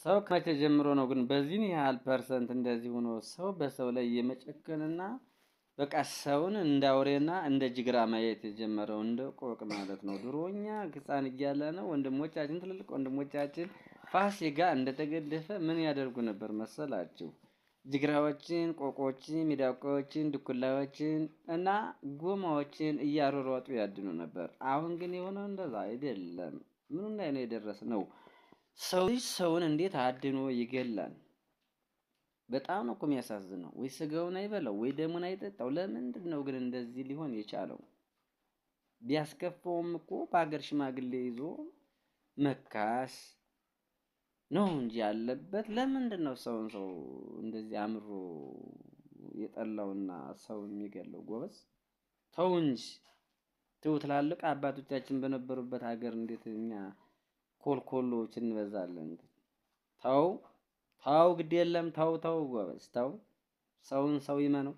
ሰው ከመቼ ጀምሮ ነው ግን በዚህ ያህል ፐርሰንት እንደዚህ ሆኖ ሰው በሰው ላይ የመጨከንና በቃ ሰውን እንደ አውሬና እንደ ጅግራ ማየት የጀመረው እንደ ቆቅ ማለት ነው። ድሮኛ ሕፃን እያለን ወንድሞቻችን ትልልቅ ወንድሞቻችን ፋሲካ እንደተገደፈ ምን ያደርጉ ነበር መሰላችሁ? ጅግራዎችን፣ ቆቆችን፣ ሚዳቆዎችን፣ ድኩላዎችን እና ጎማዎችን እያሯሯጡ ያድኑ ነበር። አሁን ግን የሆነው እንደዛ አይደለም። ምኑ ላይ ነው የደረስነው? ሰው ልጅ ሰውን እንዴት አድኖ ይገላል? በጣም ነው እኮ የሚያሳዝነው። ወይ ስጋውን አይበላው ወይ ደሙን አይጠጣው። ለምንድን ነው ግን እንደዚህ ሊሆን የቻለው? ቢያስከፋውም እኮ በሀገር ሽማግሌ ይዞ መካስ ነው እንጂ ያለበት። ለምንድን ነው ሰውን ሰው እንደዚህ አምሮ የጠላውና ሰው የሚገለው? ጎበዝ ተው እንጂ ተው። ትላልቅ አባቶቻችን በነበሩበት ሀገር እንዴት እኛ ኮልኮሎዎች እንበዛለን? ተው ተው፣ ግድ የለም ተው ተው፣ ጎበዝ ተው። ሰውን ሰው ይመነው።